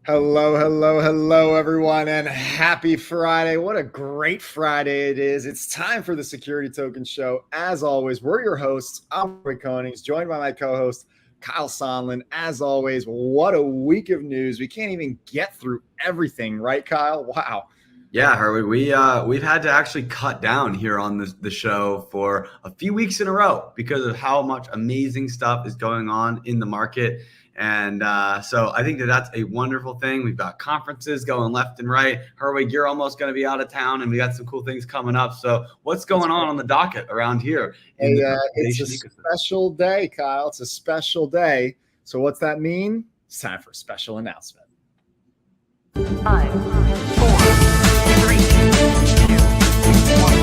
Hello, hello, hello, everyone, and happy Friday. What a great Friday it is. It's time for the Security Token Show. As always, we're your hosts. I'm Roy Konings, joined by my co host, Kyle Sonlin. As always, what a week of news. We can't even get through everything, right, Kyle? Wow. Yeah, Harwood, we've had to actually cut down here on the show for a few weeks in a row because of how much amazing stuff is going on in the market. And so I think that's a wonderful thing. We've got conferences going left and right. Herwig, you're almost going to be out of town, and we got some cool things coming up. So what's going on the docket around here in the It's a tokenization ecosystem? special day, Kyle. It's a special day. So, what's that mean? It's time for a special announcement. 5, 4, 3, 2, 1.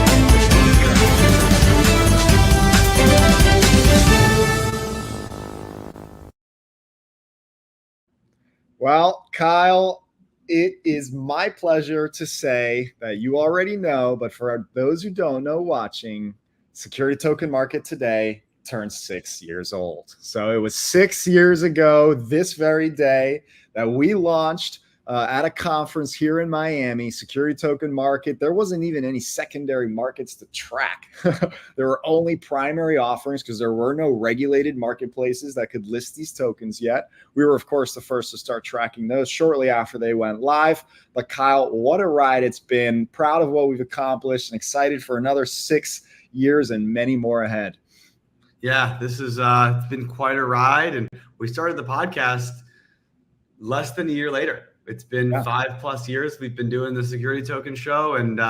Well, Kyle, it is my pleasure to say that you already know, but for those who don't know watching, Security Token Market today turns 6 years old. So it was 6 years ago, this very day, that we launched at a conference here in Miami, Security Token Market. There wasn't even any secondary markets to track. There were only primary offerings because there were no regulated marketplaces that could list these tokens yet. We were, of course, the first to start tracking those shortly after they went live. But Kyle, what a ride it's been. Proud of what we've accomplished and excited for another 6 years and many more ahead. Yeah, this is it's been quite a ride, and we started the podcast less than a year later. It's been 5+ years we've been doing the Security Token Show and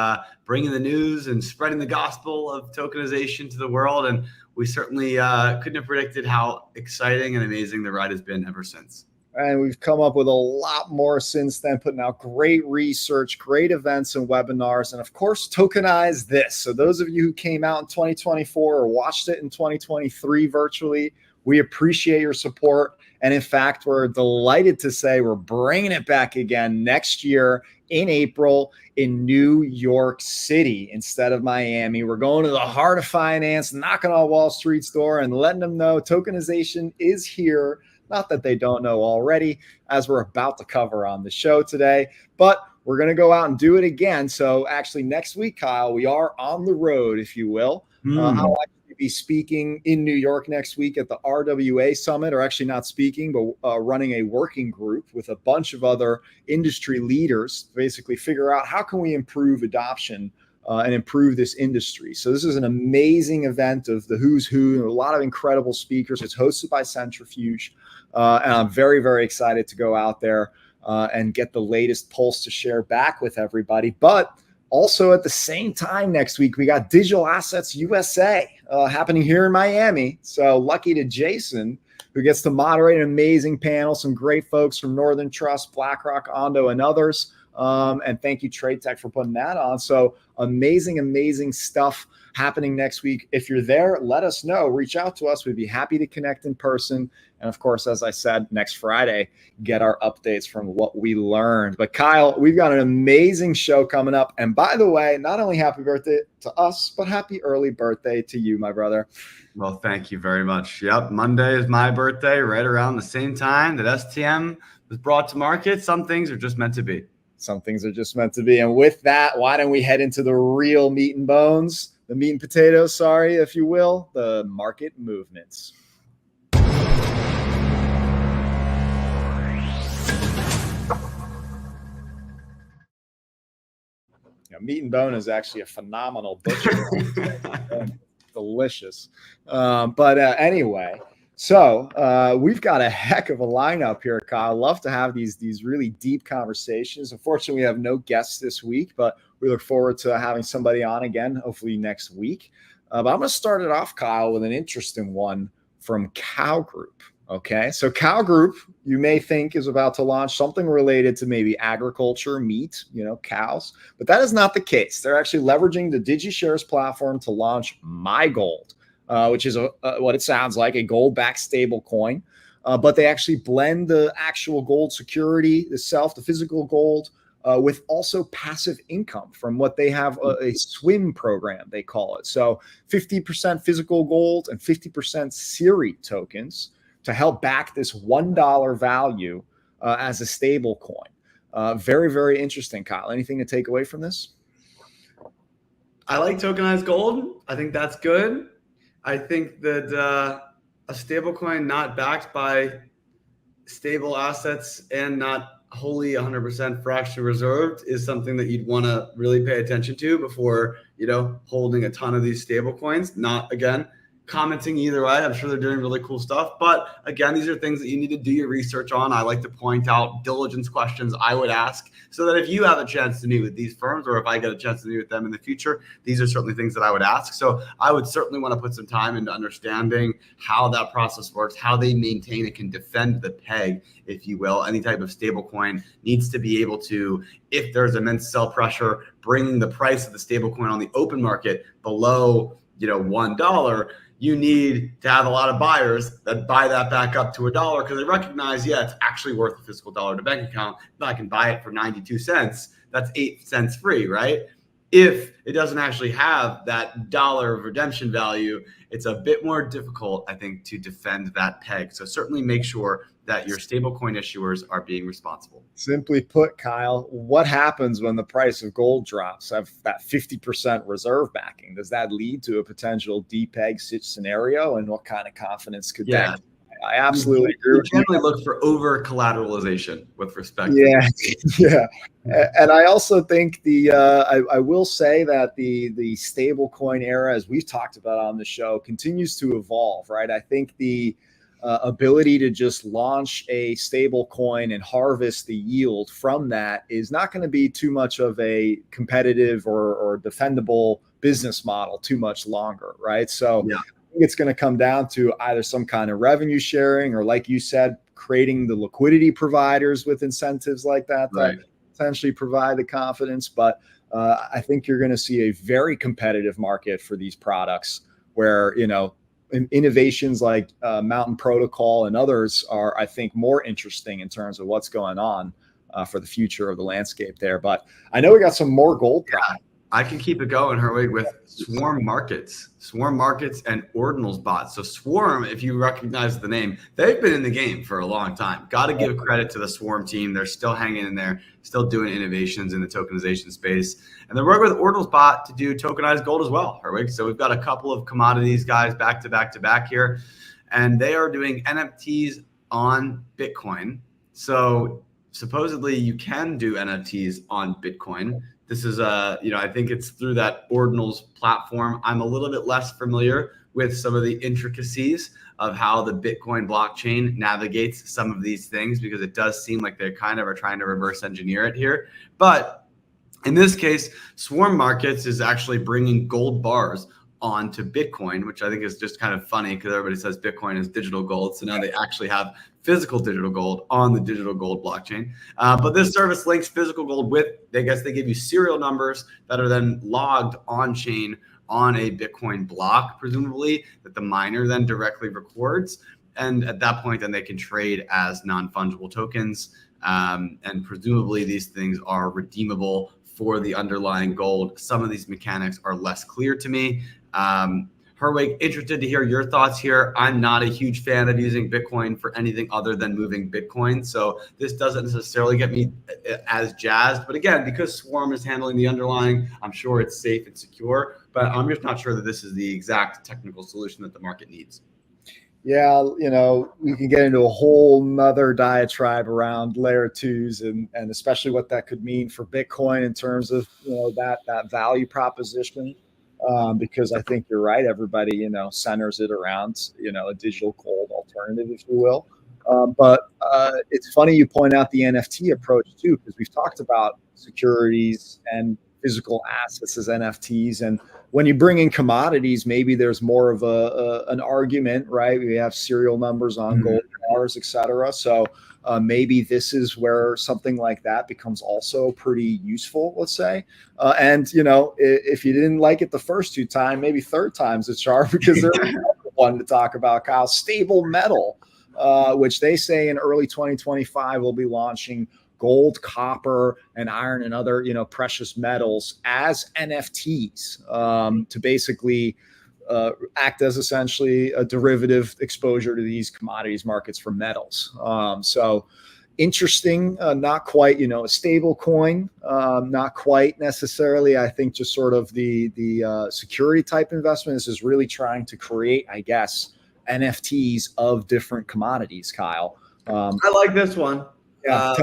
bringing the news and spreading the gospel of tokenization to the world. And we certainly couldn't have predicted how exciting and amazing the ride has been ever since. And we've come up with a lot more since then, putting out great research, great events and webinars, and of course, Tokenize This. So those of you who came out in 2024 or watched it in 2023 virtually, we appreciate your support. And in fact, we're delighted to say we're bringing it back again next year in April in New York City instead of Miami. We're going to the heart of finance, knocking on Wall Street's door and letting them know tokenization is here. Not that they don't know already, as we're about to cover on the show today, but we're going to go out and do it again. So actually next week, Kyle, we are on the road, if you will. I'll actually be speaking in New York next week at the RWA Summit, or actually not speaking, but running a working group with a bunch of other industry leaders to basically figure out how can we improve adoption and improve this industry. So this is an amazing event of the who's who and a lot of incredible speakers. It's hosted by Centrifuge. And I'm very, very excited to go out there and get the latest pulse to share back with everybody. But also at the same time next week, we got Digital Assets USA happening here in Miami. So lucky to Jason, who gets to moderate an amazing panel, some great folks from Northern Trust, BlackRock, Ondo, and others. And thank you, Trade Tech, for putting that on. So amazing, amazing stuff happening next week. If you're there, let us know. Reach out to us. We'd be happy to connect in person. And of course, as I said, next Friday, get our updates from what we learned. But Kyle, we've got an amazing show coming up. And by the way, not only happy birthday to us, but happy early birthday to you, my brother. Well, thank you very much. Yep, Monday is my birthday, right around the same time that STM was brought to market. Some things are just meant to be. Some things are just meant to be. And with that, why don't we head into the real meat and bones, the meat and potatoes, sorry, if you will, the market movements. Meat and bone is actually a phenomenal butcher. Delicious. But anyway, so we've got a heck of a lineup here, Kyle. Love to have these really deep conversations. Unfortunately, we have no guests this week, but we look forward to having somebody on again, hopefully next week. But I'm going to start it off, Kyle, with an interesting one from Cow Group. Okay, so Cow Group, you may think is about to launch something related to maybe agriculture, meat, cows, but that is not the case. They're actually leveraging the DigiShares platform to launch MyGold, which is what it sounds like, a gold-backed stable coin. But they actually blend the actual gold security itself, the physical gold, with also passive income from what they have a swim program, they call it. So 50% physical gold and 50% Siri tokens to help back this $1 value as a stable coin. Very, very interesting, Kyle. Anything to take away from this? I like tokenized gold. I think that's good. I think that a stable coin not backed by stable assets and not wholly 100% fractionally reserved is something that you'd want to really pay attention to before, holding a ton of these stable coins. Not, again, commenting either way. I'm sure they're doing really cool stuff. But again, these are things that you need to do your research on. I like to point out diligence questions I would ask so that if you have a chance to meet with these firms, or if I get a chance to meet with them in the future, these are certainly things that I would ask. So I would certainly want to put some time into understanding how that process works, how they maintain and can defend the peg, if you will. Any type of stable coin needs to be able to, if there's immense sell pressure, bring the price of the stable coin on the open market below, $1. You need to have a lot of buyers that buy that back up to $1 because they recognize, it's actually worth a physical dollar to bank account. If I can buy it for 92 cents, that's 8 cents free, right? If it doesn't actually have that dollar of redemption value, it's a bit more difficult, I think, to defend that peg. So certainly make sure that your stablecoin issuers are being responsible. Simply put, Kyle, what happens when the price of gold drops? Have that 50% reserve backing? Does that lead to a potential depeg scenario? And what kind of confidence could that? I absolutely agree. You generally look for over collateralization with respect. Yeah. And I also think I will say that the stable coin era, as we've talked about on the show, continues to evolve, right? I think the ability to just launch a stable coin and harvest the yield from that is not going to be too much of a competitive or defendable business model too much longer, right? So I think it's going to come down to either some kind of revenue sharing or, like you said, creating the liquidity providers with incentives like that that potentially provide the confidence. But I think you're going to see a very competitive market for these products where, innovations like Mountain Protocol and others are, I think, more interesting in terms of what's going on for the future of the landscape there. But I know we got some more gold products. I can keep it going, Herwig, with Swarm Markets and Ordinals bots. So Swarm, if you recognize the name, they've been in the game for a long time. Got to give credit to the Swarm team. They're still hanging in there, still doing innovations in the tokenization space. And they're working with Ordinals bot to do tokenized gold as well, Herwig. So we've got a couple of commodities guys back to back here, and they are doing NFTs on Bitcoin. So supposedly you can do NFTs on Bitcoin. This is I think it's through that Ordinals platform. I'm a little bit less familiar with some of the intricacies of how the Bitcoin blockchain navigates some of these things, because it does seem like they kind of are trying to reverse engineer it here. But in this case, Swarm Markets is actually bringing gold bars onto Bitcoin, which I think is just kind of funny because everybody says Bitcoin is digital gold. So now they actually have physical digital gold on the digital gold blockchain. But this service links physical gold with, I guess they give you serial numbers that are then logged on chain on a Bitcoin block, presumably, that the miner then directly records. And at that point, then they can trade as non-fungible tokens. And presumably these things are redeemable for the underlying gold. Some of these mechanics are less clear to me. Herwig, interested to hear your thoughts here. I'm not a huge fan of using Bitcoin for anything other than moving Bitcoin. So this doesn't necessarily get me as jazzed. But again, because Swarm is handling the underlying, I'm sure it's safe and secure. But I'm just not sure that this is the exact technical solution that the market needs. Yeah, we can get into a whole nother diatribe around layer twos and especially what that could mean for Bitcoin in terms of, that value proposition. Because I think you're right. Everybody, centers it around, a digital gold alternative, if you will. But it's funny you point out the NFT approach too, because we've talked about securities and physical assets as NFTs. And when you bring in commodities, maybe there's more of an argument, right? We have serial numbers on gold bars, et cetera. So maybe this is where something like that becomes also pretty useful, let's say. And, if you didn't like it the first two times, maybe third time's a charm, because there's another one to talk about, Kyle. Stable Metal, which they say in early 2025 will be launching gold, copper, and iron and other, precious metals as NFTs to basically act as essentially a derivative exposure to these commodities markets for metals. So interesting, not quite, a stable coin, not quite necessarily. I think just sort of the security type investment. This is really trying to create, I guess, NFTs of different commodities, Kyle. I like this one. Yeah.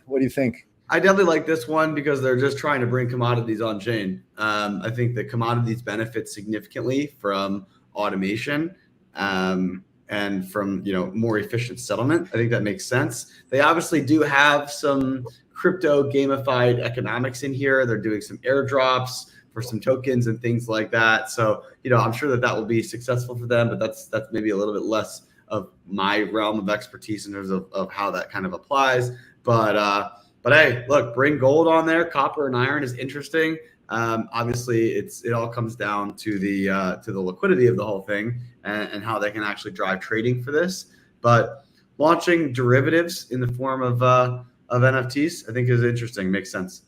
What do you think? I definitely like this one because they're just trying to bring commodities on chain. I think the commodities benefit significantly from automation and from more efficient settlement. I think that makes sense. They obviously do have some crypto gamified economics in here. They're doing some airdrops for some tokens and things like that. So I'm sure that will be successful for them, but that's maybe a little bit less of my realm of expertise in terms of how that kind of applies. But hey, look, bring gold on there. Copper and iron is interesting. Obviously, it all comes down to the liquidity of the whole thing and how they can actually drive trading for this. But launching derivatives in the form of NFTs, I think is interesting. Makes sense.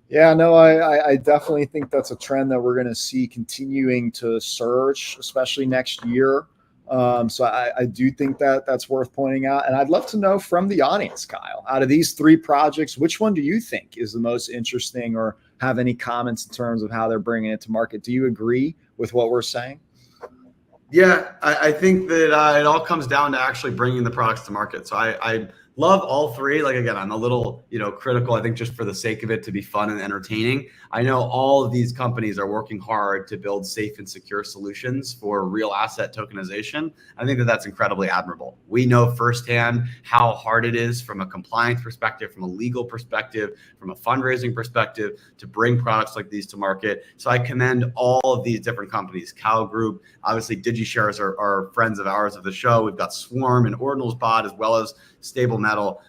Yeah, no, I definitely think that's a trend that we're going to see continuing to surge, especially next year. So I do think that that's worth pointing out. And I'd love to know from the audience, Kyle, out of these 3 projects, which one do you think is the most interesting, or have any comments in terms of how they're bringing it to market? Do you agree with what we're saying? Yeah, I think that it all comes down to actually bringing the products to market. So I love all 3. Like, again, I'm a little, critical, I think, just for the sake of it to be fun and entertaining. I know all of these companies are working hard to build safe and secure solutions for real asset tokenization. I think that that's incredibly admirable. We know firsthand how hard it is from a compliance perspective, from a legal perspective, from a fundraising perspective to bring products like these to market. So I commend all of these different companies. Cal Group, obviously DigiShares are friends of ours of the show. We've got Swarm and Ordinals Bot, as well as Stable Metal,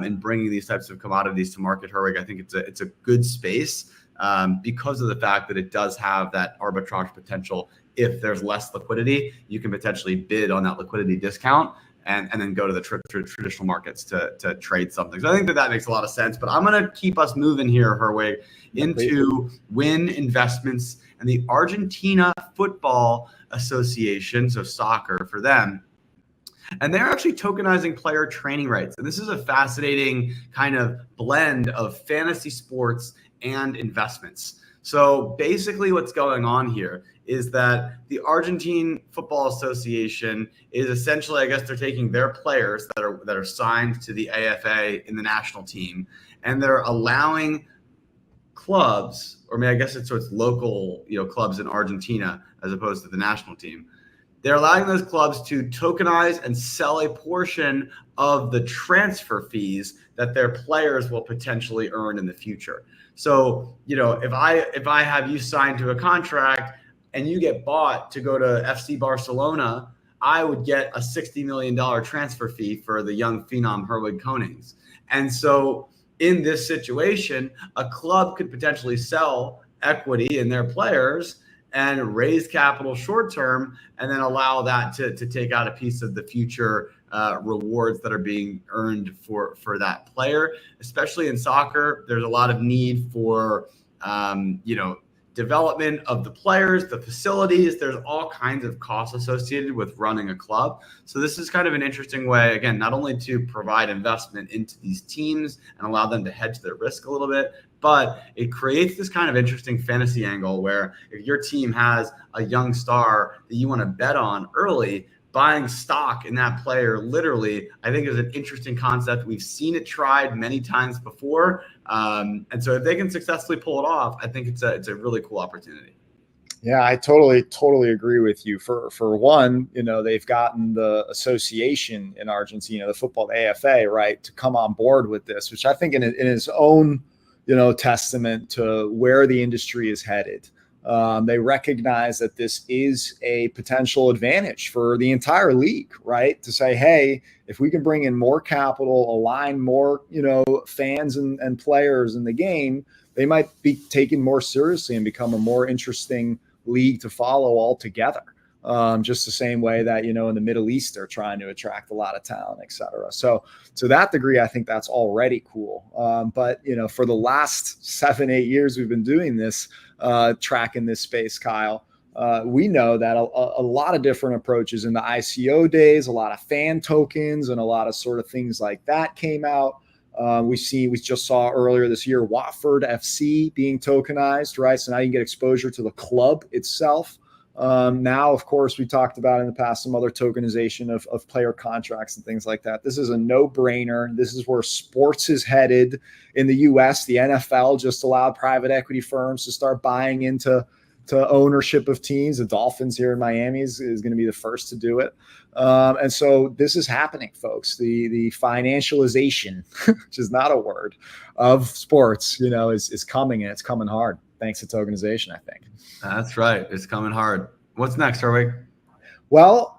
in bringing these types of commodities to market. Herwig, I think it's a good space because of the fact that it does have that arbitrage potential. If there's less liquidity, you can potentially bid on that liquidity discount and then go to the traditional markets to trade something. So I think that makes a lot of sense. But I'm going to keep us moving here, Herwig, into Win Investments and the Argentina Football Association, so soccer for them. And they're actually tokenizing player training rights. And this is a fascinating kind of blend of fantasy sports and investments. So basically what's going on here is that the Argentine Football Association is essentially, I guess, they're taking their players that are signed to the AFA in the national team, and they're allowing clubs, or I guess it's local, clubs in Argentina as opposed to the national team. They're allowing those clubs to tokenize and sell a portion of the transfer fees that their players will potentially earn in the future. So, if I have you signed to a contract and you get bought to go to FC Barcelona, I would get a $60 million transfer fee for the young phenom Herwig Konings. And so in this situation, a club could potentially sell equity in their players and raise capital short term, and then allow that to take out a piece of the future rewards that are being earned for that player. Especially in soccer, there's a lot of need for development of the players, the facilities. There's all kinds of costs associated with running a club. So this is kind of an interesting way, again, not only to provide investment into these teams and allow them to hedge their risk a little bit, but it creates this kind of interesting fantasy angle where if your team has a young star that you want to bet on early, buying stock in that player literally, I think, is an interesting concept. We've seen it tried many times before. And so if they can successfully pull it off, I think it's a really cool opportunity. Yeah, I totally agree with you. For one, they've gotten the association in Argentina, the football, the AFA, right, to come on board with this, which I think in its own, testament to where the industry is headed. They recognize that this is a potential advantage for the entire league, right? To say, hey, if we can bring in more capital, align more, fans and players in the game, they might be taken more seriously and become a more interesting league to follow altogether. Just the same way that, in the Middle East, they're trying to attract a lot of talent, et cetera. So to that degree, I think that's already cool. But, for the last 7-8 years, we've been doing this, tracking this space, Kyle. we know that a lot of different approaches in the ICO days, a lot of fan tokens and a lot of sort of things like that came out. We just saw earlier this year Watford FC being tokenized, right? So now you can get exposure to the club itself. Now, of course, we talked about in the past some other tokenization of player contracts and things like that. This is a no-brainer. This is where sports is headed in the US. The NFL just allowed private equity firms to start buying into ownership of teams. The Dolphins here in Miami is going to be the first to do it. And so this is happening, folks. The financialization, which is not a word, of sports, is coming, and it's coming hard thanks to tokenization, I think. That's right. It's coming hard. What's next, Harwig? Well,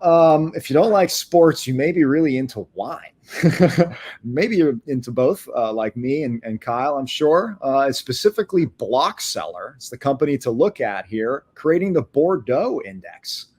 if you don't like sports, you may be really into wine. Maybe you're into both, like me and Kyle, I'm sure. Specifically, Blockseller. It's the company to look at here, creating the Bordeaux Index.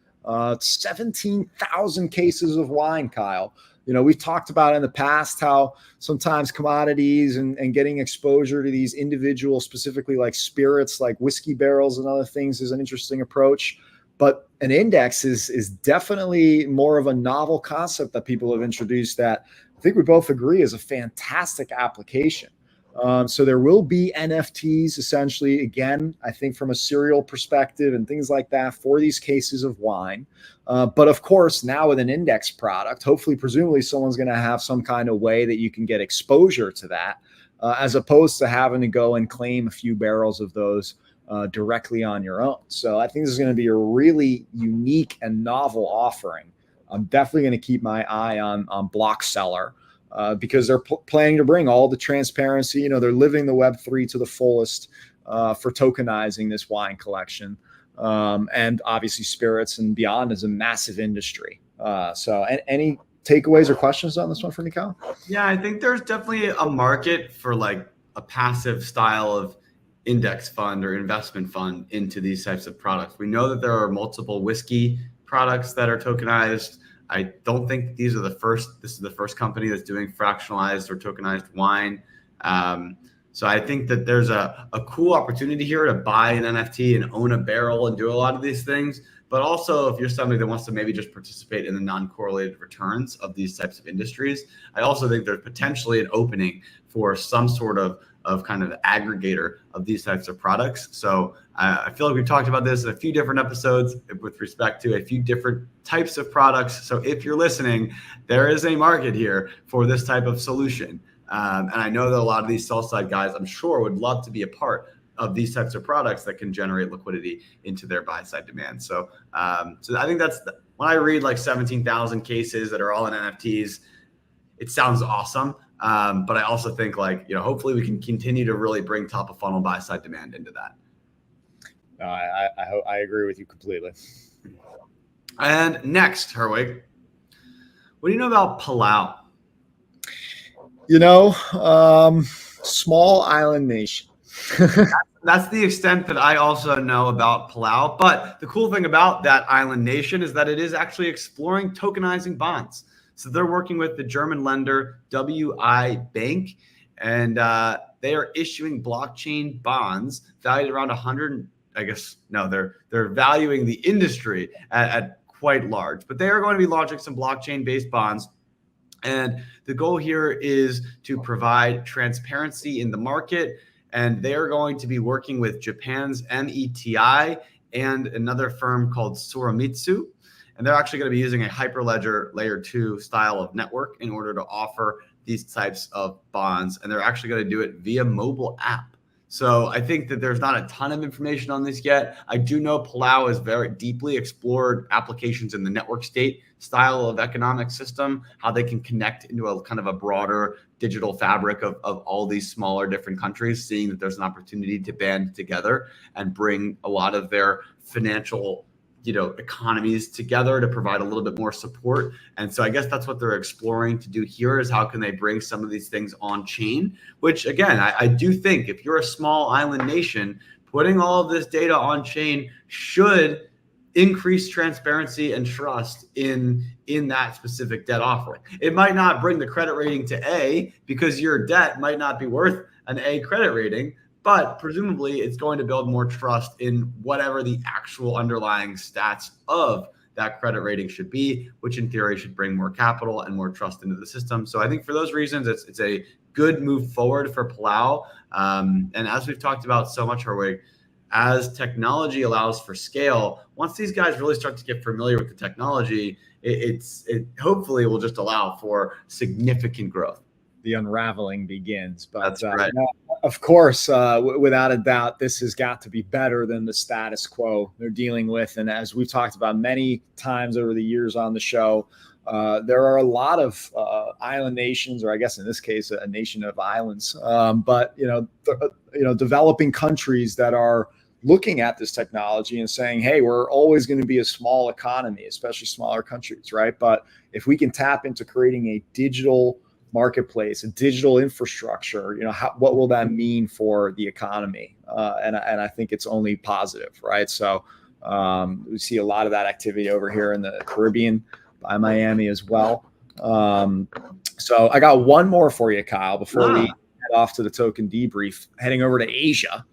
17,000 cases of wine, Kyle. We've talked about in the past how sometimes commodities and getting exposure to these individual, specifically like spirits, like whiskey barrels and other things is an interesting approach. But an index is definitely more of a novel concept that people have introduced that I think we both agree is a fantastic application. So there will be NFTs essentially, again, I think from a serial perspective and things like that for these cases of wine. But of course, now with an index product, hopefully, presumably someone's going to have some kind of way that you can get exposure to that, as opposed to having to go and claim a few barrels of those directly on your own. So I think this is going to be a really unique and novel offering. I'm definitely going to keep my eye on Blockseller. Because they're planning to bring all the transparency. They're living the Web3 to the fullest for tokenizing this wine collection. And obviously spirits and beyond is a massive industry. So any takeaways or questions on this one for me, Kyle? Yeah, I think there's definitely a market for like a passive style of index fund or investment fund into these types of products. We know that there are multiple whiskey products that are tokenized. I don't think this is the first company that's doing fractionalized or tokenized wine. So I think that there's a cool opportunity here to buy an NFT and own a barrel and do a lot of these things. But also, if you're somebody that wants to maybe just participate in the non-correlated returns of these types of industries, I also think there's potentially an opening for some sort of kind of aggregator of these types of products. So I feel like we've talked about this in a few different episodes with respect to a few different types of products. So if you're listening, there is a market here for this type of solution. And I know that a lot of these sell side guys, I'm sure, would love to be a part of these types of products that can generate liquidity into their buy side demand. So I think when I read like 17,000 cases that are all in NFTs, it sounds awesome. But I also think hopefully we can continue to really bring top of funnel buy side demand into that. I agree with you completely. And next, Harwig, what do you know about Palau? Small island nation. That's the extent that I also know about Palau. But the cool thing about that island nation is that it is actually exploring tokenizing bonds. So they're working with the German lender WI Bank, and they are issuing blockchain bonds valued around 100. They're valuing the industry at quite large, but they are going to be launching some blockchain-based bonds. And the goal here is to provide transparency in the market. And they are going to be working with Japan's METI and another firm called Soromitsu. And they're actually going to be using a Hyperledger Layer 2 style of network in order to offer these types of bonds. And they're actually going to do it via mobile app. So I think that there's not a ton of information on this yet. I do know Palau has very deeply explored applications in the network state style of economic system, how they can connect into a kind of a broader digital fabric of all these smaller different countries, seeing that there's an opportunity to band together and bring a lot of their financial economies together to provide a little bit more support. And so I guess that's what they're exploring to do here, is how can they bring some of these things on chain, which again, I do think if you're a small island nation, putting all of this data on chain should increase transparency and trust in that specific debt offering. It might not bring the credit rating to A because your debt might not be worth an A credit rating, but presumably it's going to build more trust in whatever the actual underlying stats of that credit rating should be, which in theory should bring more capital and more trust into the system. So I think for those reasons, it's a good move forward for Palau. And as we've talked about so much, Herwig, as technology allows for scale, once these guys really start to get familiar with the technology, it hopefully will just allow for significant growth. The unraveling begins. But That's right. Of course, without a doubt, this has got to be better than the status quo they're dealing with. And as we've talked about many times over the years on the show, there are a lot of island nations, or I guess in this case, a nation of islands, but developing countries that are looking at this technology and saying, hey, we're always going to be a small economy, especially smaller countries, right? But if we can tap into creating a digital marketplace, a digital infrastructure, what will that mean for the economy? And I think it's only positive, right? So we see a lot of that activity over here in the Caribbean by Miami as well. So I got one more for you, Kyle, before we head off to the token debrief, heading over to Asia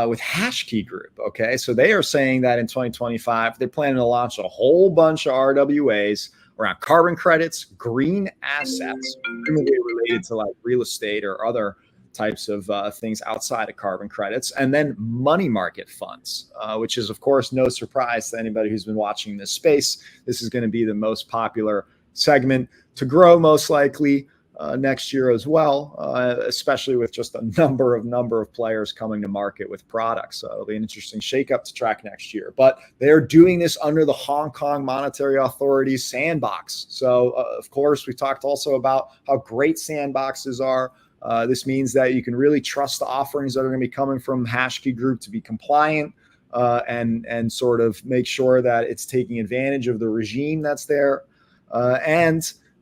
with HashKey Group. Okay, so they are saying that in 2025, they're planning to launch a whole bunch of RWAs around carbon credits, green assets, presumably related to like real estate or other types of things outside of carbon credits, and then money market funds, which is, of course, no surprise to anybody who's been watching this space. This is going to be the most popular segment to grow most likely next year as well, especially with just a number of players coming to market with products. So it'll be an interesting shakeup to track next year. But they're doing this under the Hong Kong Monetary Authority's sandbox. So, of course, we talked also about how great sandboxes are. This means that you can really trust the offerings that are going to be coming from HashKey Group to be compliant and sort of make sure that it's taking advantage of the regime that's there.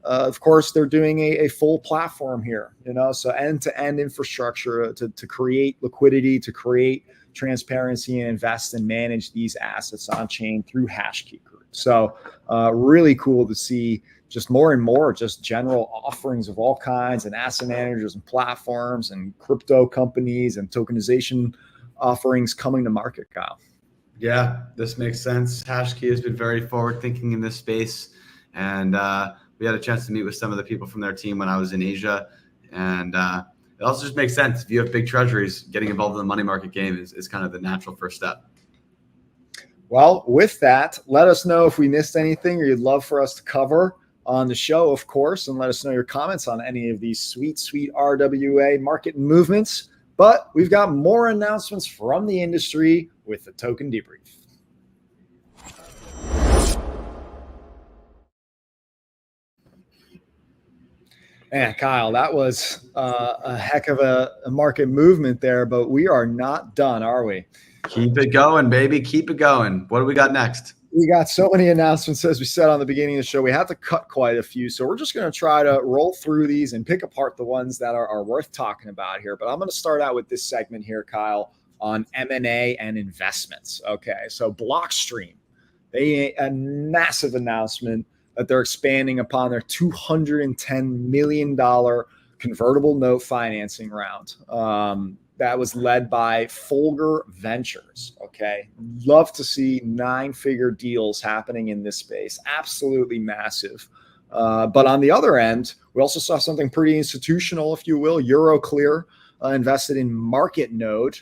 Of course, they're doing a full platform here, so end-to-end infrastructure to create liquidity, to create transparency, and invest and manage these assets on chain through HashKey Group. So really cool to see just more and more just general offerings of all kinds, and asset managers and platforms and crypto companies and tokenization offerings coming to market, Kyle. Yeah, this makes sense. HashKey has been very forward thinking in this space. And we had a chance to meet with some of the people from their team when I was in Asia. And it also just makes sense. If you have big treasuries, getting involved in the money market game is kind of the natural first step. Well, with that, let us know if we missed anything or you'd love for us to cover on the show, of course, and let us know your comments on any of these sweet RWA market movements. But we've got more announcements from the industry with the token debrief. Man, Kyle, that was a heck of a market movement there, but we are not done, are we? Keep it going, baby. Keep it going. What do we got next? We got so many announcements, as we said on the beginning of the show. We have to cut quite a few, so we're just going to try to roll through these and pick apart the ones that are worth talking about here. But I'm going to start out with this segment here, Kyle, on M&A and investments. Okay, so Blockstream, a massive announcement that they're expanding upon their $210 million convertible note financing round. That was led by Folger Ventures. Okay. Love to see 9-figure deals happening in this space. Absolutely massive. But on the other end, we also saw something pretty institutional, if you will. Euroclear invested in MarketNode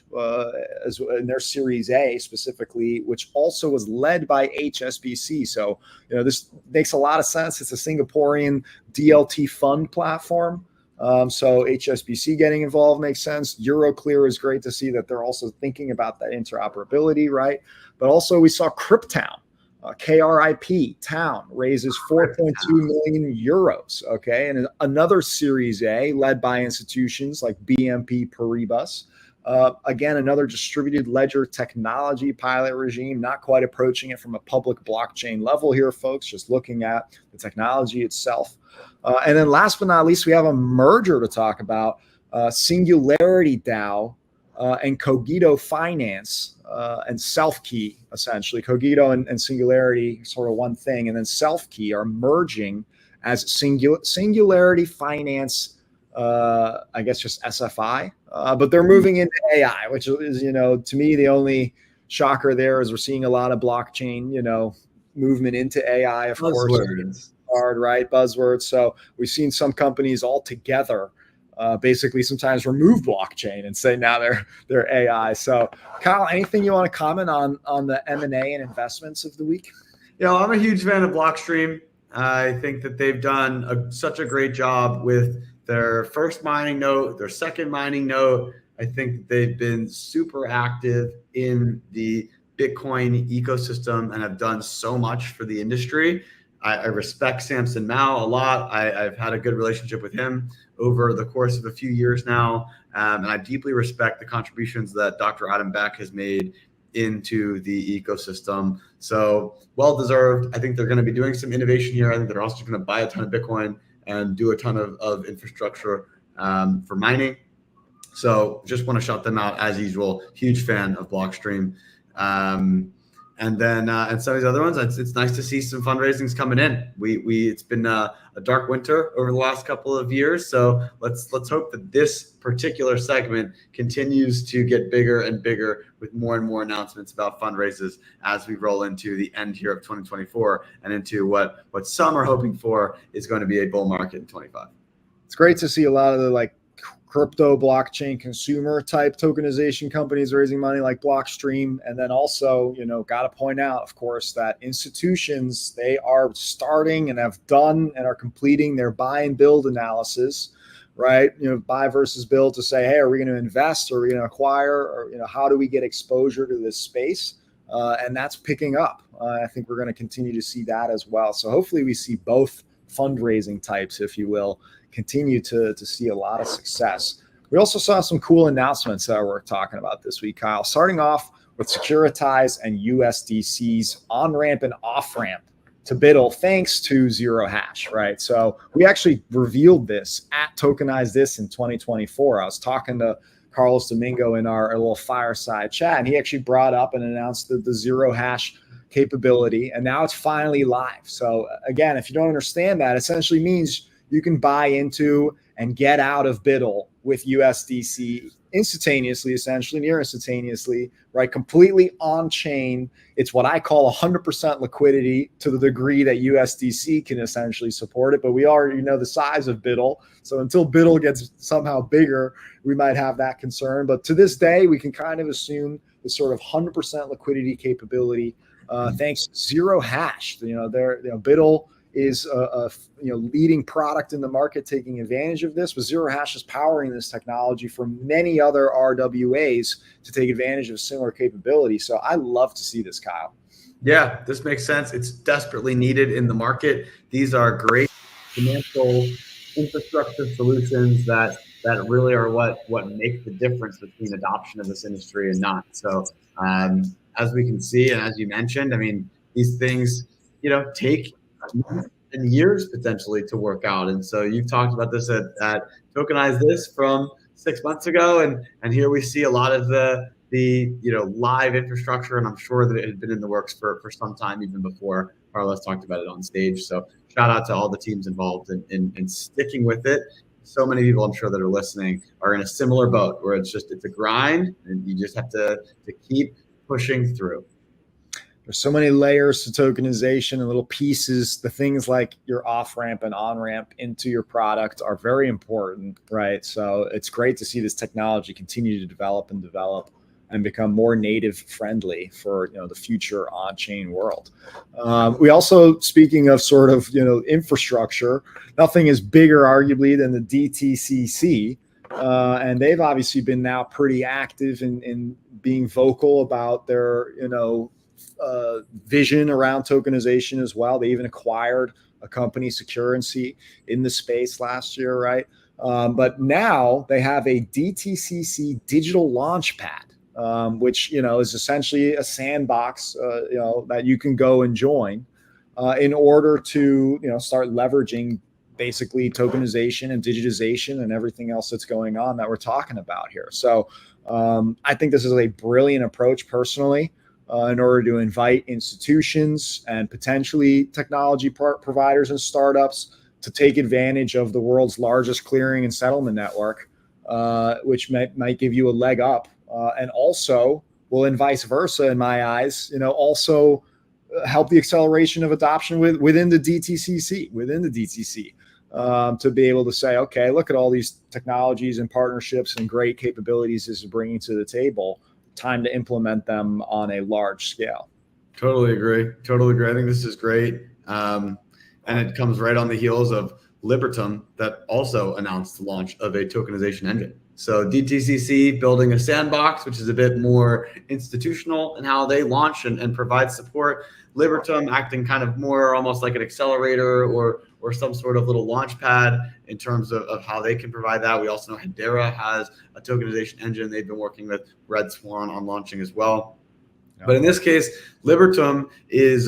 as in their Series A specifically, which also was led by HSBC. So, this makes a lot of sense. It's a Singaporean DLT fund platform. So HSBC getting involved makes sense. Euroclear is great to see that they're also thinking about that interoperability, right? But also we saw Cryptown, KRIP Town raises 4.2 million euros. Okay. And another Series A led by institutions like BNP Paribas. Again, another distributed ledger technology pilot regime, not quite approaching it from a public blockchain level here, folks, just looking at the technology itself. And then last but not least, we have a merger to talk about, Singularity DAO and Cogito Finance and Selfkey, essentially. Cogito and Singularity, sort of one thing, and then Selfkey are merging as Singularity Finance I guess just SFI, but they're moving into AI, which is, to me, the only shocker there is we're seeing a lot of blockchain, movement into AI, of course, Buzzwords. hard, right? Buzzwords. So we've seen some companies all together basically sometimes remove blockchain and say now they're AI. So Kyle, anything you want to comment on the M&A and investments of the week? I'm a huge fan of Blockstream. I think that they've done such a great job with their first mining node, their second mining node. I think that they've been super active in the Bitcoin ecosystem and have done so much for the industry. I respect Samson Mow a lot. I've had a good relationship with him over the course of a few years now. And I deeply respect the contributions that Dr. Adam Beck has made into the ecosystem. So well-deserved. I think they're going to be doing some innovation here. I think they're also going to buy a ton of Bitcoin and do a ton of infrastructure for mining. So just want to shout them out as usual. Huge fan of Blockstream. And then and some of these other ones, it's nice to see some fundraisings coming in. It's been a dark winter over the last couple of years, so let's hope that this particular segment continues to get bigger and bigger with more and more announcements about fundraisers as we roll into the end here of 2024 and into what some are hoping for is going to be a bull market in 25. It's great to see a lot of the crypto blockchain consumer type tokenization companies raising money like Blockstream. And then also, got to point out, of course, that institutions, they are starting and have done and are completing their buy and build analysis, right? Buy versus build to say, hey, are we going to invest? Or are we going to acquire? Or, how do we get exposure to this space? And that's picking up. I think we're going to continue to see that as well. So hopefully we see both fundraising types, if you will, continue to see a lot of success. We also saw some cool announcements that we're talking about this week, Kyle, starting off with Securitize and USDC's on-ramp and off-ramp to BUIDL thanks to Zero Hash, right? So we actually revealed this at Tokenize This in 2024. I was talking to Carlos Domingo in our little fireside chat, and he actually brought up and announced the Zero Hash capability, and now it's finally live. So again, if you don't understand that, essentially means you can buy into and get out of BUIDL with USDC instantaneously, essentially near instantaneously, right? Completely on chain. It's what I call 100% liquidity to the degree that USDC can essentially support it. But we already know the size of BUIDL. So until BUIDL gets somehow bigger, we might have that concern. But to this day, we can kind of assume the sort of 100% liquidity capability thanks to Zero Hash. BUIDL is a leading product in the market taking advantage of this, but Zero Hash is powering this technology for many other RWAs to take advantage of similar capability. So I love to see this, Kyle. Yeah, this makes sense. It's desperately needed in the market. These are great financial infrastructure solutions that really are what make the difference between adoption of this industry and not. So as we can see, and as you mentioned, I mean, these things, take and years potentially to work out. And so you've talked about this at Tokenize This from 6 months ago, and here we see a lot of the live infrastructure, and I'm sure that it had been in the works for some time even before Carlos talked about it on stage. So shout out to all the teams involved in sticking with it. So many people I'm sure that are listening are in a similar boat where it's a grind and you just have to keep pushing through. There's so many layers to tokenization and little pieces. The things like your off-ramp and on-ramp into your product are very important, right? So it's great to see this technology continue to develop and become more native friendly for the future on-chain world. We also, speaking of sort of infrastructure, nothing is bigger arguably than the DTCC, and they've obviously been now pretty active in being vocal about their vision around tokenization as well. They even acquired a company, Securrency, in the space last year, right? But now they have a DTCC digital launchpad, which is essentially a sandbox, that you can go and join in order to start leveraging basically tokenization and digitization and everything else that's going on that we're talking about here. So I think this is a brilliant approach personally. In order to invite institutions and potentially technology providers and startups to take advantage of the world's largest clearing and settlement network, which might give you a leg up, and also will, and vice versa, in my eyes, also help the acceleration of adoption within the DTCC, to be able to say, okay, look at all these technologies and partnerships and great capabilities this is bringing to the table. Time to implement them on a large scale. Totally agree. I think this is great. And it comes right on the heels of Libertum that also announced the launch of a tokenization engine. So DTCC building a sandbox, which is a bit more institutional in how they launch and provide support. Libertum acting kind of more almost like an accelerator or some sort of little launch pad in terms of how they can provide that. We also know Hedera has a tokenization engine they've been working with Red Swan on launching as well. But in this case, Libertum is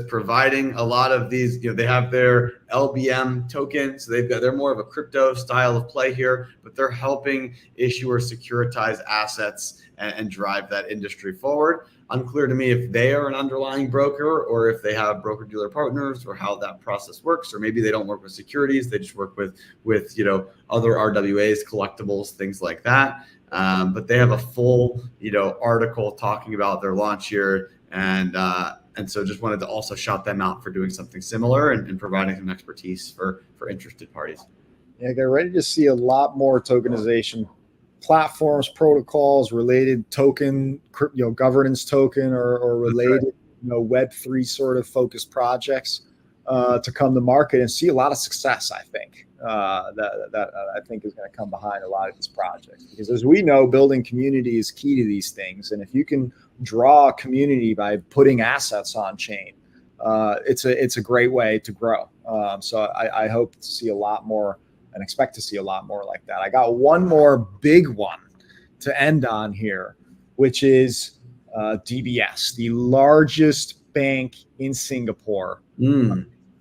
providing a lot of these. They have their LBM tokens. So they're more of a crypto style of play here, but they're helping issuers securitize assets and drive that industry forward. Unclear to me if they are an underlying broker or if they have broker dealer partners or how that process works, or maybe they don't work with securities. They just work with other RWAs, collectibles, things like that. But they have a full, article talking about their launch here. And so just wanted to also shout them out for doing something similar and providing some expertise for interested parties. Yeah, they're ready to see a lot more tokenization platforms, protocols, related token, governance token or related, Web3 sort of focused projects to come to market and see a lot of success, I think. That I think is going to come behind a lot of these projects, because as we know, building community is key to these things. And if you can draw a community by putting assets on chain, it's a great way to grow. So I hope to see a lot more and expect to see a lot more like that. I got one more big one to end on here, which is DBS, the largest bank in Singapore.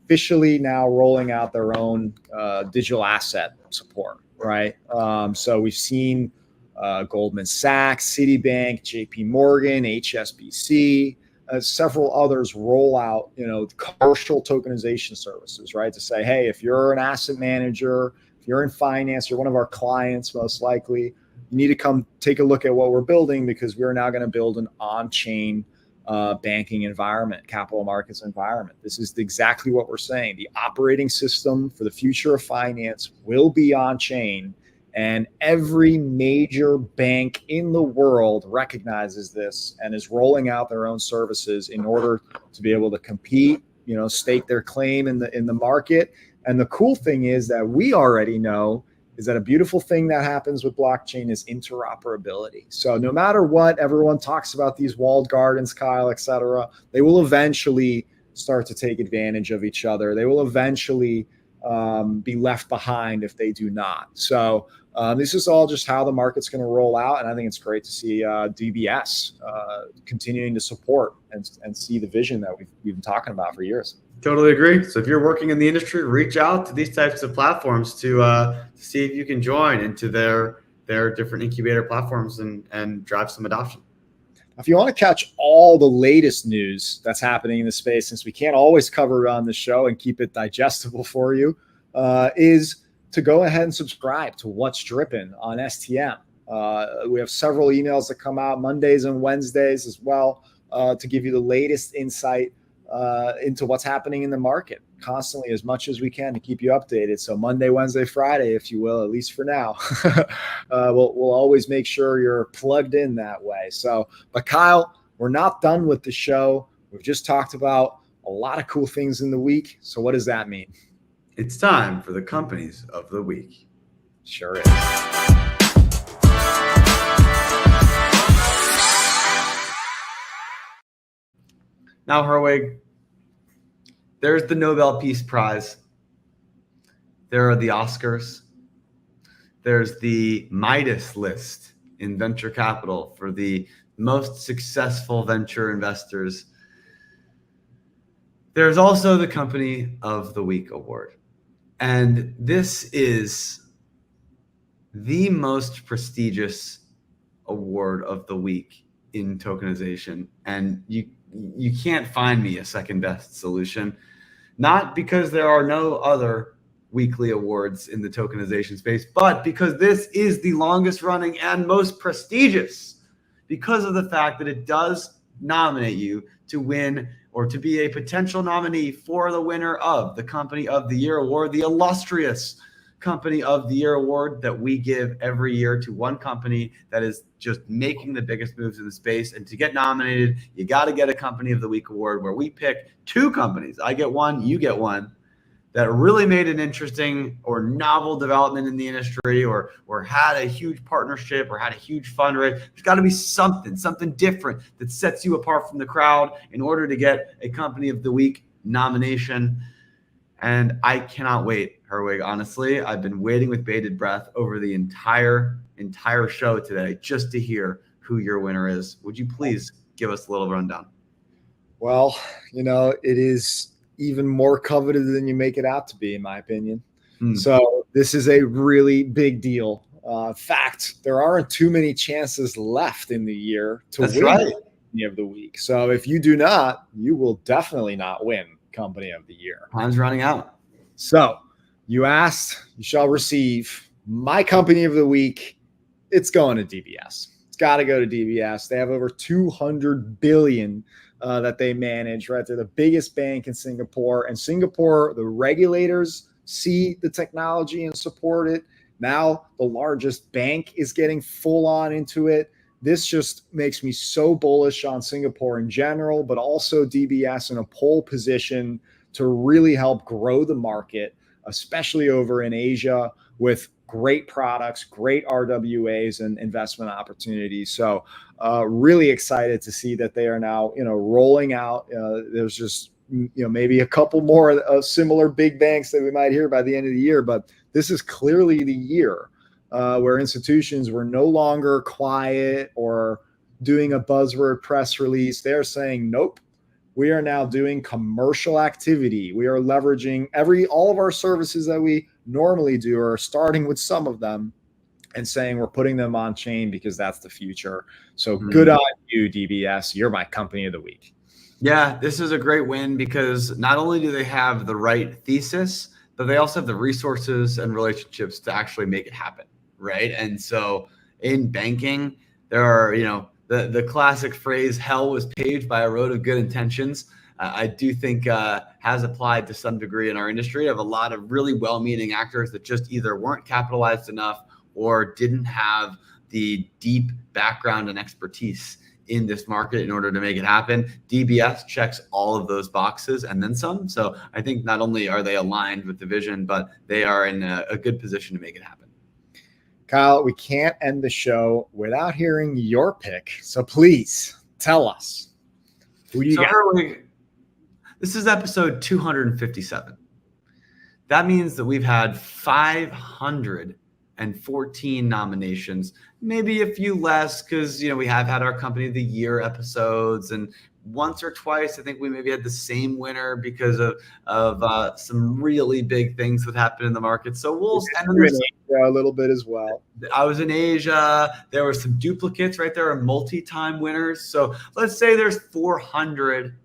Officially now rolling out their own digital asset support, right? So we've seen Goldman Sachs, Citibank, JP Morgan, HSBC, several others roll out, commercial tokenization services, right? To say, hey, if you're an asset manager, if you're in finance, you're one of our clients, most likely, you need to come take a look at what we're building, because we're now going to build an on-chain banking environment, capital markets environment. This is exactly what we're saying. The operating system for the future of finance will be on chain, and every major bank in the world recognizes this and is rolling out their own services in order to be able to compete, stake their claim in the market. And the cool thing is that we already know is that a beautiful thing that happens with blockchain is interoperability. So no matter what, everyone talks about these walled gardens, Kyle, et cetera, they will eventually start to take advantage of each other. They will eventually be left behind if they do not. So this is all just how the market's going to roll out. And I think it's great to see DBS continuing to support and see the vision that we've been talking about for years. Totally agree. So if you're working in the industry, reach out to these types of platforms to see if you can join into their different incubator platforms and drive some adoption. If you want to catch all the latest news that's happening in the space, since we can't always cover it on the show and keep it digestible for you, is to go ahead and subscribe to What's Drippin' on STM. We have several emails that come out Mondays and Wednesdays as well to give you the latest insight into what's happening in the market constantly, as much as we can, to keep you updated. So Monday, Wednesday, Friday, if you will, at least for now, we'll always make sure you're plugged in that way. So, but Kyle, we're not done with the show. We've just talked about a lot of cool things in the week. So what does that mean? It's time for the companies of the week. Sure is. Now, Herwig, there's the Nobel Peace Prize. There are the Oscars. There's the Midas list in venture capital for the most successful venture investors. There's also the Company of the Week award. And this is the most prestigious award of the week in tokenization. And you can't find me a second best solution, not because there are no other weekly awards in the tokenization space, but because this is the longest running and most prestigious, because of the fact that it does nominate you to win or to be a potential nominee for the winner of the Company of the Year award, the illustrious Company of the Year award that we give every year to one company that is just making the biggest moves in the space. And to get nominated, you got to get a Company of the Week award where we pick two companies. I get one, you get one, that really made an interesting or novel development in the industry, or had a huge partnership, or had a huge fundraiser. There's got to be something different that sets you apart from the crowd in order to get a Company of the Week nomination. And I cannot wait, Herwig. Honestly, I've been waiting with bated breath over the entire show today just to hear who your winner is. Would you please give us a little rundown? Well, it is even more coveted than you make it out to be, in my opinion. So this is a really big deal. In fact, there aren't too many chances left in the year to win Company of the Week. So if you do not, you will definitely not win Company of the Year. Time's running out. So you asked, you shall receive. My Company of the Week, it's going to DBS. It's got to go to DBS. They have over 200 billion that they manage, right? They're the biggest bank in Singapore. And Singapore, the regulators see the technology and support it. Now the largest bank is getting full on into it. This just makes me so bullish on Singapore in general, but also DBS in a pole position to really help grow the market, especially over in Asia, with great products, great RWAs and investment opportunities. So really excited to see that they are now, rolling out. There's just, maybe a couple more similar big banks that we might hear by the end of the year, but this is clearly the year where institutions were no longer quiet or doing a buzzword press release. They're saying, nope, we are now doing commercial activity. We are leveraging all of our services that we normally do, or starting with some of them and saying we're putting them on chain because that's the future. So good on you, DBS. You're my Company of the Week. Yeah, this is a great win because not only do they have the right thesis, but they also have the resources and relationships to actually make it happen, right? And so in banking, there are, the classic phrase, hell was paved by a road of good intentions. I do think has applied to some degree in our industry of a lot of really well-meaning actors that just either weren't capitalized enough or didn't have the deep background and expertise in this market in order to make it happen. DBS checks all of those boxes and then some. So I think not only are they aligned with the vision, but they are in a good position to make it happen. Kyle, we can't end the show without hearing your pick. So please tell us who you got. This is episode 257. That means that we've had 514 nominations, maybe a few less because, we have had our Company of the Year episodes, and once or twice, I think we maybe had the same winner because of some really big things that happened in the market. So we'll send them a little bit as well. I was in Asia. There were some duplicates, right? There are multi-time winners. So let's say there's 400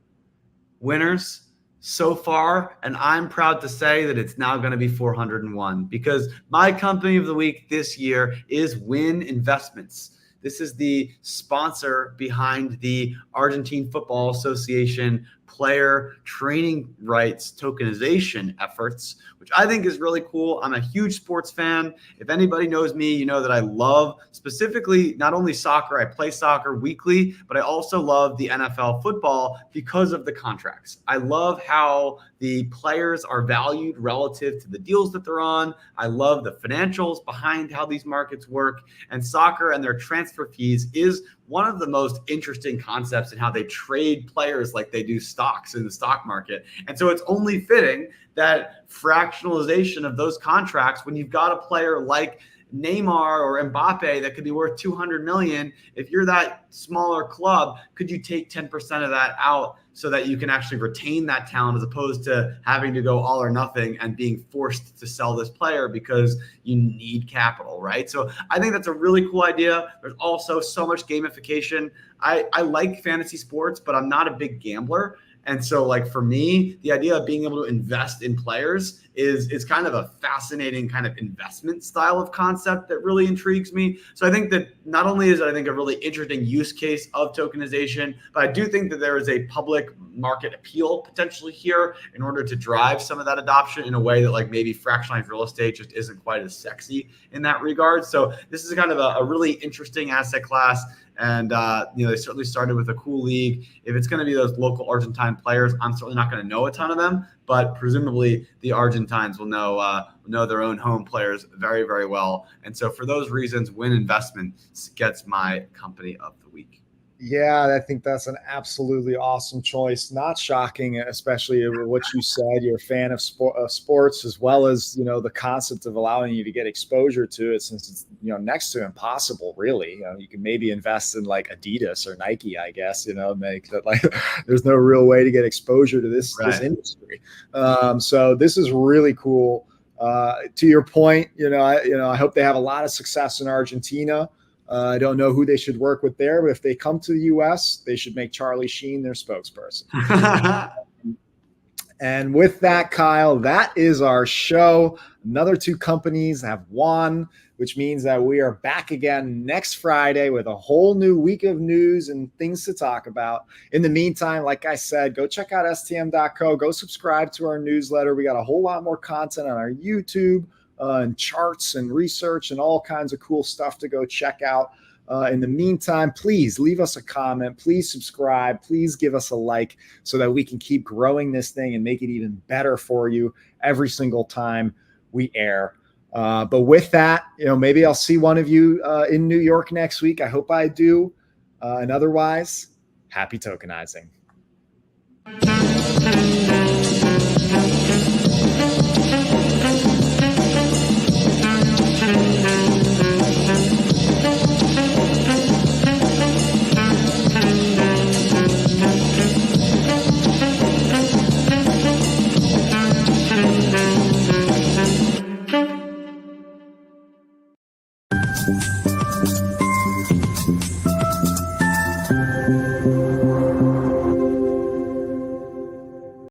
winners so far, and I'm proud to say that it's now going to be 401 because my Company of the Week this year is Win Investments. This is the sponsor behind the Argentine Football Association player training rights tokenization efforts, which I think is really cool. I'm a huge sports fan. If anybody knows me, you know that I love specifically not only soccer, I play soccer weekly, but I also love the NFL football because of the contracts. I love how the players are valued relative to the deals that they're on. I love the financials behind how these markets work, and soccer and their transfer fees is one of the most interesting concepts in how they trade players like they do stocks in the stock market. And so it's only fitting that fractionalization of those contracts, when you've got a player like Neymar or Mbappe that could be worth 200 million, if you're that smaller club, could you take 10% of that out so that you can actually retain that talent as opposed to having to go all or nothing and being forced to sell this player because you need capital, right? So I think that's a really cool idea. There's also so much gamification. I like fantasy sports, but I'm not a big gambler. And so, like, for me, the idea of being able to invest in players is kind of a fascinating kind of investment style of concept that really intrigues me. So I think that not only is it, I think, a really interesting use case of tokenization, but I do think that there is a public market appeal potentially here in order to drive some of that adoption in a way that like maybe fractionalized real estate just isn't quite as sexy in that regard. So this is kind of a really interesting asset class. And, they certainly started with a cool league. If it's going to be those local Argentine players, I'm certainly not going to know a ton of them, but presumably the Argentines will know their own home players very, very well. And so for those reasons, Win Investments gets my company of the week. Yeah, I think that's an absolutely awesome choice. Not shocking, especially with what you said. You're a fan of sports, as well as, the concept of allowing you to get exposure to it, since it's, next to impossible, really. You can maybe invest in like Adidas or Nike, I guess, make that like there's no real way to get exposure to this industry. So this is really cool. To your point, I hope they have a lot of success in Argentina. I don't know who they should work with there, but if they come to the U.S., they should make Charlie Sheen their spokesperson. And with that, Kyle, that is our show. Another 2 companies have won, which means that we are back again next Friday with a whole new week of news and things to talk about. In the meantime, like I said, go check out stm.co. Go subscribe to our newsletter. We got a whole lot more content on our YouTube. And charts and research and all kinds of cool stuff to go check out. In the meantime, please leave us a comment. Please subscribe. Please give us a like so that we can keep growing this thing and make it even better for you every single time we air. But with that, maybe I'll see one of you in New York next week. I hope I do. And otherwise, happy tokenizing.